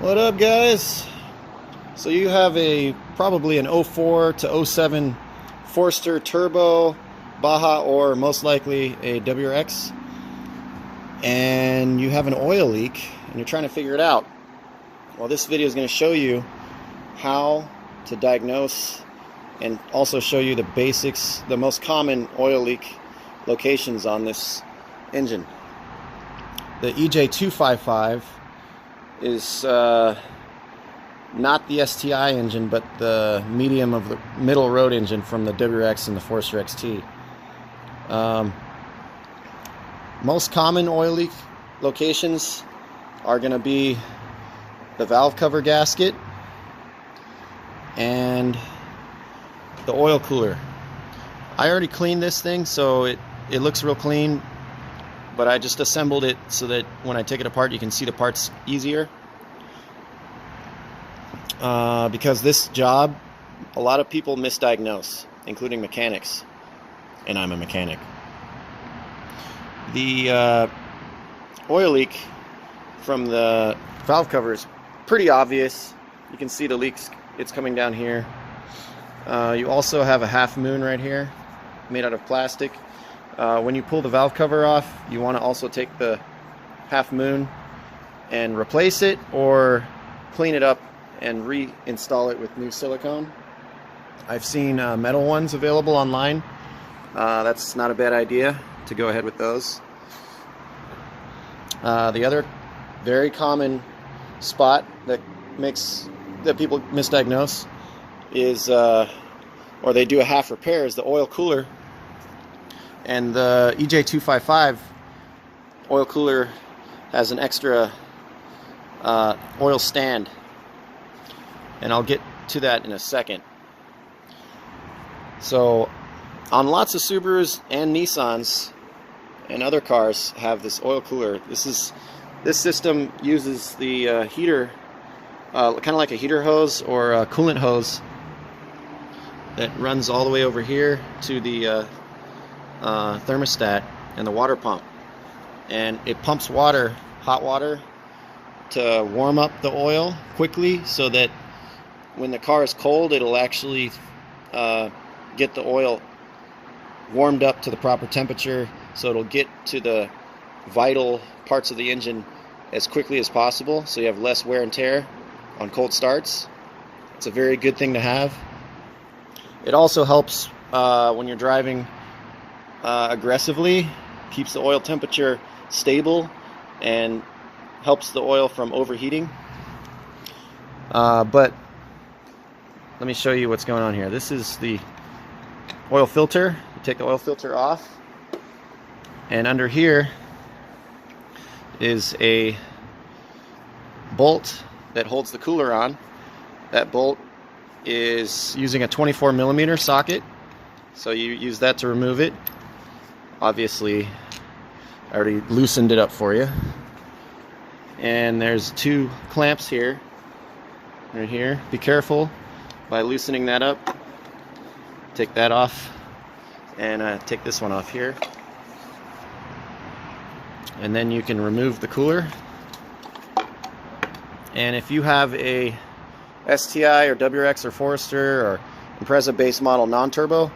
What up, guys? So you have probably an '04 to '07 Forester Turbo Baja, or most likely a WRX, and you have an oil leak and you're trying to figure it out. Well, this video is going to show you how to diagnose and also show you the basics, the most common oil leak locations on this engine. The EJ255 is not the STI engine, but the medium of the middle road engine from the WRX and the Forester XT. Most common oil leak locations are going to be the valve cover gasket and the oil cooler. I already cleaned this thing, so it looks real clean, but I just assembled it so that when I take it apart you can see the parts easier. Because this job, a lot of people misdiagnose, including mechanics, and I'm a mechanic. The oil leak from the valve cover is pretty obvious. You can see the leaks, it's coming down here. You also have a half moon right here, made out of plastic. When you pull the valve cover off, you want to also take the half moon and replace it, or clean it up and reinstall it with new silicone. I've seen metal ones available online. That's not a bad idea to go ahead with those. The other very common spot that people misdiagnose is, or they do a half repair, is the oil cooler. And the EJ255 oil cooler has an extra oil stand, and I'll get to that in a second. So on lots of Subarus and Nissans and other cars have this oil cooler. This system uses the heater, kind of like a heater hose or a coolant hose, that runs all the way over here to the thermostat and the water pump, and it pumps water, hot water, to warm up the oil quickly, so that when the car is cold it'll actually get the oil warmed up to the proper temperature, so it'll get to the vital parts of the engine as quickly as possible, so you have less wear and tear on cold starts. It's a very good thing to have. It also helps when you're driving aggressively, keeps the oil temperature stable and helps the oil from overheating. But let me show you what's going on here. This is the oil filter. You take the oil filter off, and under here is a bolt that holds the cooler on. That bolt is using a 24mm socket, so you use that to remove it. Obviously, I already loosened it up for you. And there's two clamps here, right here. Be careful by loosening that up. Take that off, and take this one off here. And then you can remove the cooler. And if you have a STI or WRX or Forester or Impreza base model non-turbo,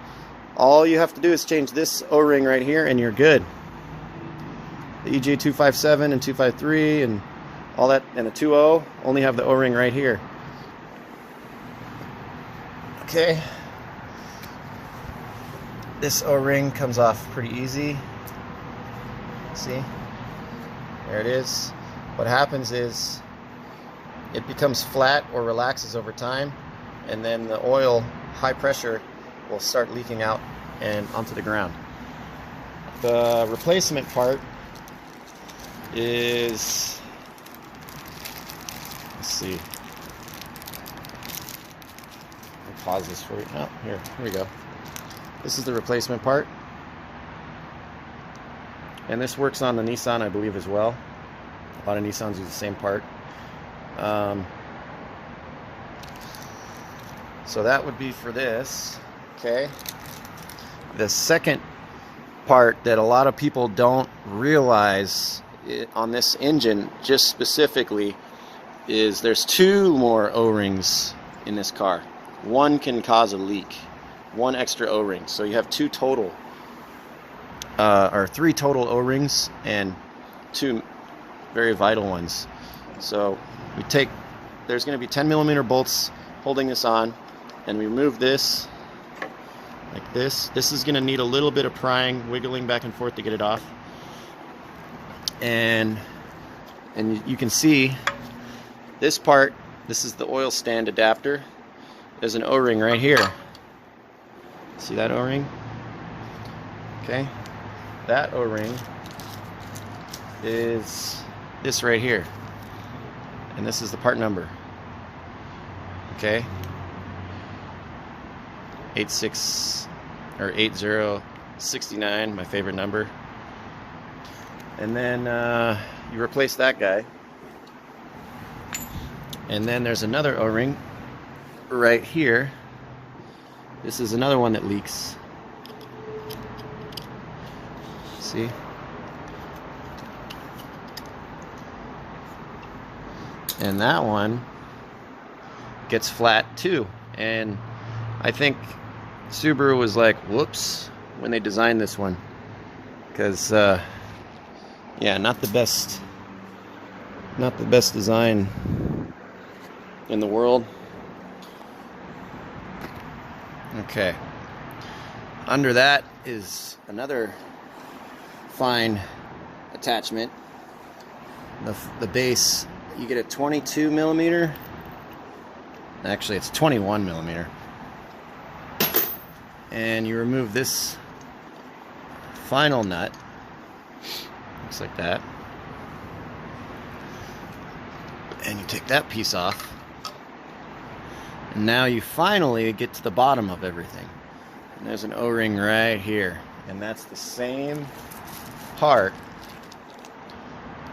all you have to do is change this O-ring right here and you're good. The EJ257 and 253 and all that, and the 2.0 only have the O-ring right here. Okay. This O-ring comes off pretty easy. See? There it is. What happens is it becomes flat or relaxes over time, and then the oil, high pressure, will start leaking out and onto the ground. The replacement part is, let's see, I'll pause this for you. Oh, here we go. This is the replacement part, and this works on the Nissan, I believe, as well. A lot of Nissans use the same part. So that would be for this. Okay. The second part that a lot of people don't realize on this engine, just specifically, is there's 2 more O-rings in this car. One can cause a leak. 1 extra O-ring. So you have 2 total, or 3 total O-rings and 2 very vital ones. So we take, there's going to be 10mm bolts holding this on, and we remove this like this. This is going to need a little bit of prying, wiggling back and forth to get it off. And you can see this part, this is the oil stand adapter. There's an O-ring right here. See that O-ring? Okay. That O-ring is this right here. And this is the part number. Okay. 8069, my favorite number. And then you replace that guy. And then there's another O-ring right here. This is another one that leaks. See? And that one gets flat too. And I think Subaru was like, whoops, when they designed this one. Because, yeah, not the best design in the world. Okay. Under that is another fine attachment. The base, you get a 22mm. Actually, it's 21mm. And you remove this final nut. Looks like that. And you take that piece off. And now you finally get to the bottom of everything. And there's an O-ring right here. And that's the same part.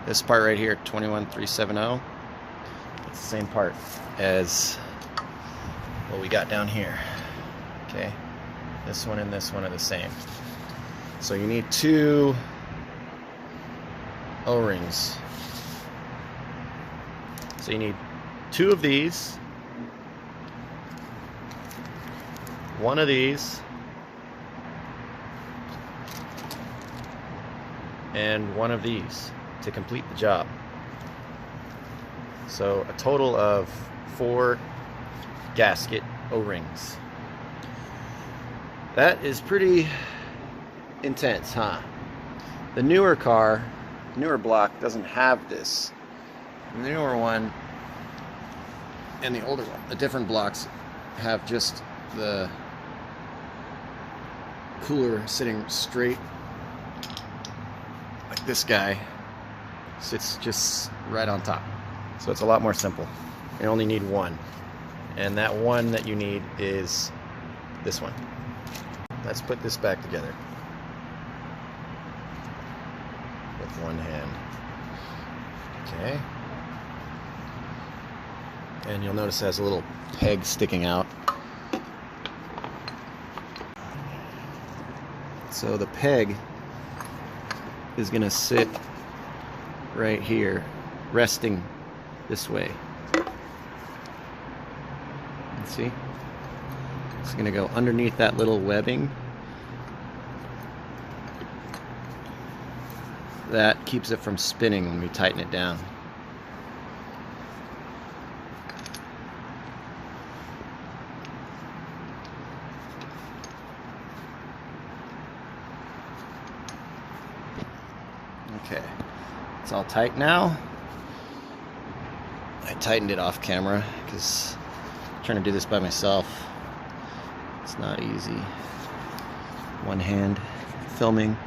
This part right here, 21370. It's the same part as what we got down here. Okay. This one and this one are the same. So you need 2 O-rings. So you need 2 of these, 1 of these, and 1 of these to complete the job. So a total of 4 gasket O-rings. That is pretty intense, huh? The newer car, newer block doesn't have this. The newer one and the older one, the different blocks have just the cooler sitting straight, like this guy sits just right on top. So it's a lot more simple. You only need 1, and that 1 that you need is this one. Let's put this back together with 1 hand. Okay. And you'll notice it has a little peg sticking out. So the peg is going to sit right here, resting this way. Let's see. It's going to go underneath that little webbing. That keeps it from spinning when we tighten it down. Okay, it's all tight now. I tightened it off camera because I'm trying to do this by myself. It's not easy. 1 hand filming.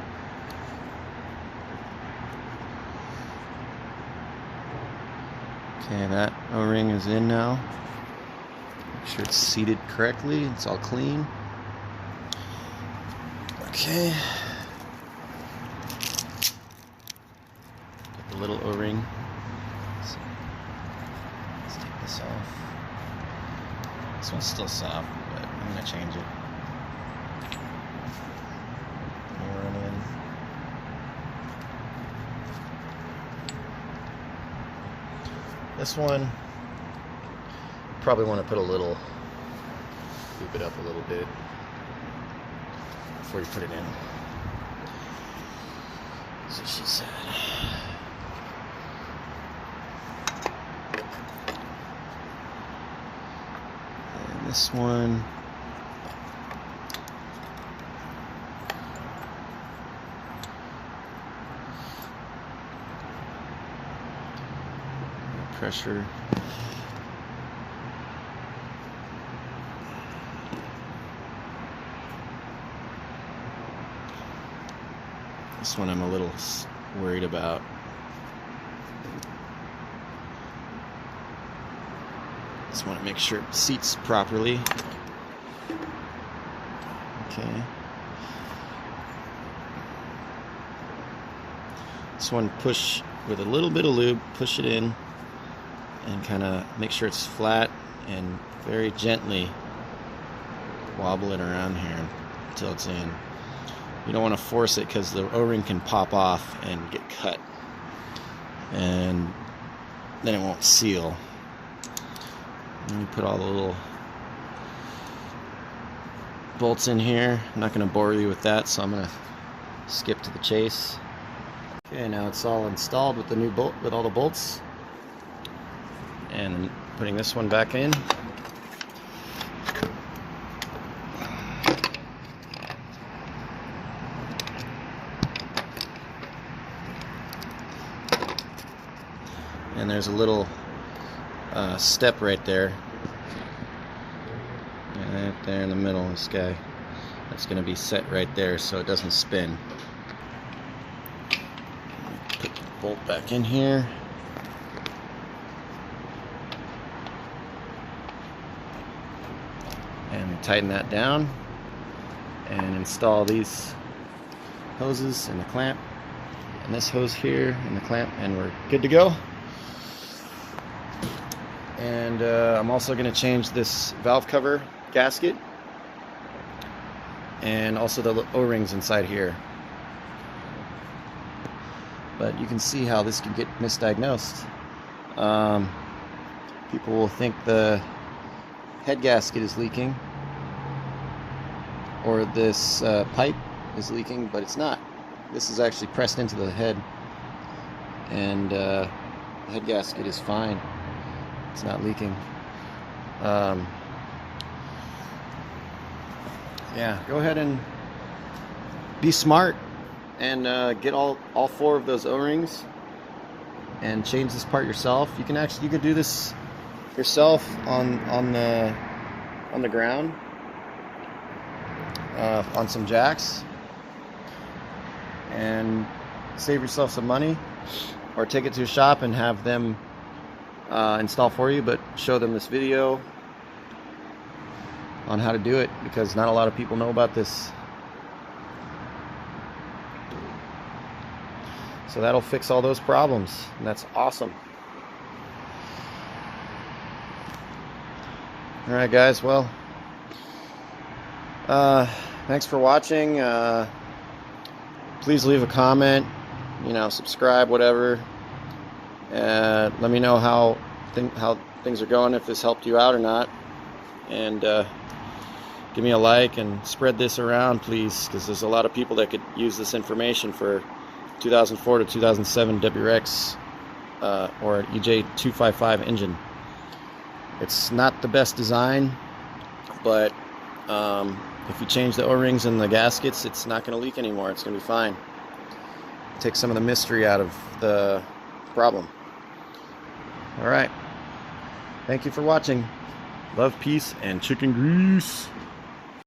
Okay, that O-ring is in now. Make sure it's seated correctly. It's all clean. Okay. Get the little O-ring. Let's take this off. This one's still soft, but I'm gonna change it. Run in. This one, probably want to put a little, loop it up a little bit before you put it in. So she said. And this one. Pressure. This one I'm a little worried about. Just want to make sure it seats properly. Okay. This one, push with a little bit of lube, push it in and kind of make sure it's flat and very gently wobble it around here until it's in. You don't want to force it because the O-ring can pop off and get cut, and then it won't seal. Let me put all the little bolts in here. I'm not going to bore you with that, so I'm going to skip to the chase. Okay, now it's all installed with the new bolt, with all the bolts, and putting this one back in. And there's a little step right there. Right there in the middle, this guy. That's going to be set right there so it doesn't spin. Put the bolt back in here. And tighten that down. And install these hoses and the clamp. And this hose here and the clamp. And we're good to go. And I'm also going to change this valve cover gasket and also the O-rings inside here. But you can see how this can get misdiagnosed. People will think the head gasket is leaking or this pipe is leaking, but it's not. This is actually pressed into the head, and the head gasket is fine. It's not leaking. Yeah, go ahead and be smart and get all 4 of those O-rings and change this part yourself. You can do this yourself on the ground on some jacks and save yourself some money, or take it to a shop and have them install for you, but show them this video on how to do it, because not a lot of people know about this. So that'll fix all those problems, and that's awesome. Alright guys, well, thanks for watching. Please leave a comment, subscribe, whatever. Let me know how things are going, if this helped you out or not, and give me a like and spread this around, please, because there's a lot of people that could use this information for 2004 to 2007 WRX or EJ255 engine. It's not the best design, but if you change the O-rings and the gaskets, it's not going to leak anymore. It's going to be fine. Take some of the mystery out of the problem. Alright, thank you for watching. Love, peace, and chicken grease.